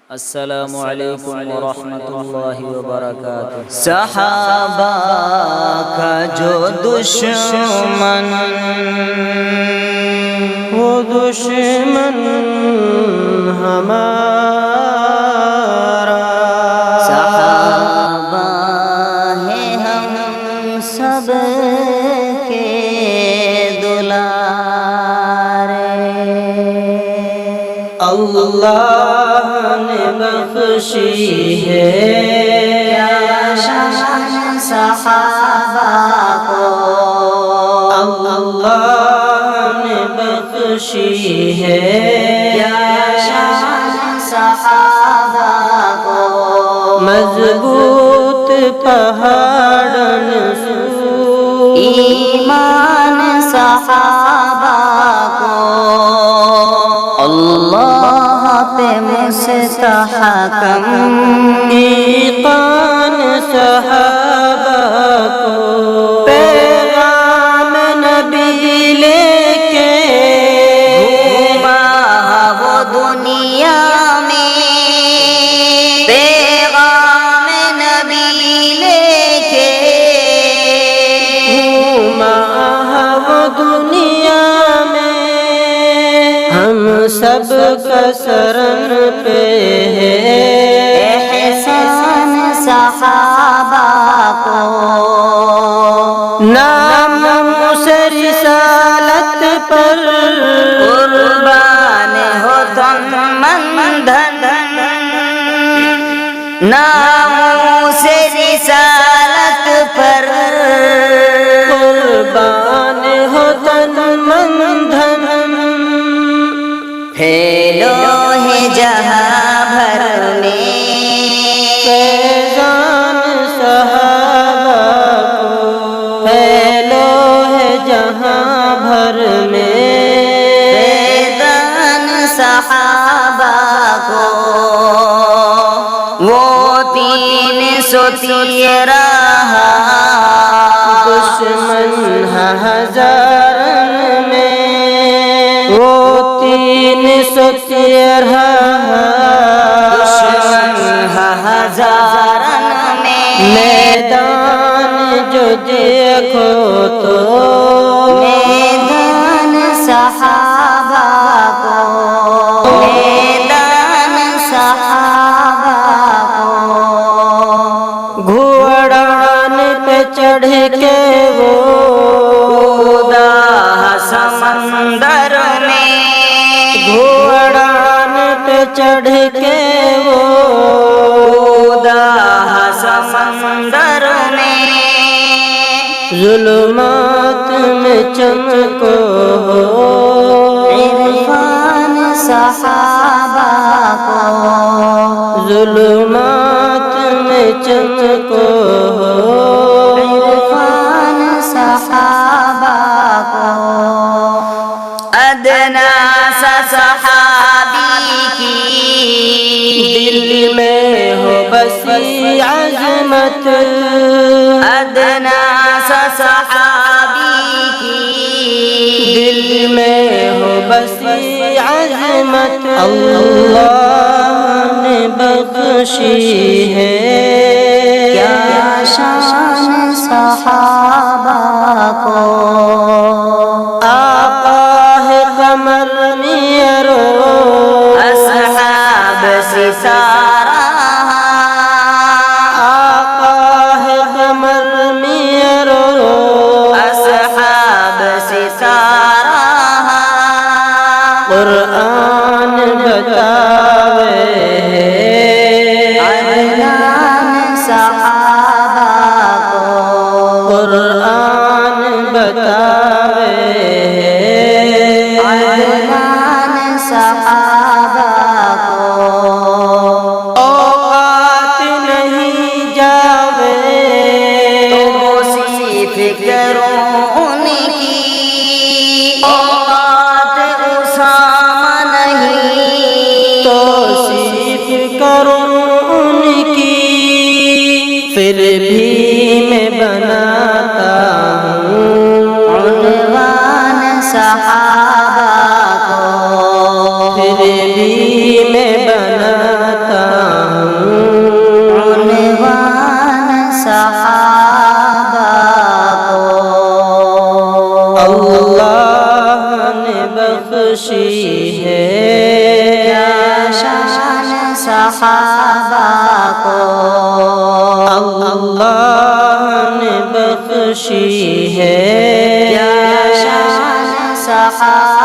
السلام علیکم ورحمۃ اللہ وبرکاتہ۔ صحابہ کا جو دشمن وہ دشمن ہمارا، صحابہ ہے ہم سب کے دلارے، اللہ نے بخشی ہے کیا شان صحابہ کو، اللہ نے بخشی ہے کیا شان صحابہ کو، مضبوط پہاڑن ایمان صحابہ کو، اللہ پہ مستحکم ایقان صحابہ کو، پیغام نبی لے کے گھوما وہ دنیا میں، پیغام نبی لے کے گھوما وہ دنیا میں، ہم سب کا سرن پہ ہے احسان صحابہ کو، نام اس رسالت پر قربان ہو تن من دھن، نام اس رسالت پر قربان ہو تن من دھن، پھیلو ہے جہاں بھر میں فیضان صحابہ کو، پھیلو ہے جہاں بھر میں فیضان صحابہ کو، وہ 313 دشمن ہزارن میں، وہ 313 دشمن ہزارن میں، میدان جو دیکھو تو میدان صحابہ کو، میدان صحابہ کو، گھوڑان پہ چڑھ کے وہ کودا سمندر میں، گھوڑان پہ چڑھ کے وہ کودا سمندر میں، ظلمات میں چمکو عرفان صحابہ کو، ظلمات میں چمکو عرفان صحابہ کو، ادنا سا صحابی کی دل میں ہو بسی عظمت، ادنا سا صحابی کی دل میں ہو بسی عظمت، اللہ نے بخشی ہے کیا شان صحابہ کو، قمر میرو اصحاب ستارہ، آقا ہے قمر میرو اصحاب ستارہ، قرآن بتاوے عدنان صحابہ کو، قرآن بتاوے عدنان صحابہ کو، اوقات نہیں جاوے تو صرف کروں ان کی، اوقات اسامہ نہیں تو صرف کروں ان کی، پھر بھی میں بناتا ہوں عنوان صحابہ کو، پھر بھی میں بناتا بخشی ہے، کیا شان صحابہ کو اللہ نے بخشی ہے، کیا شان صحابہ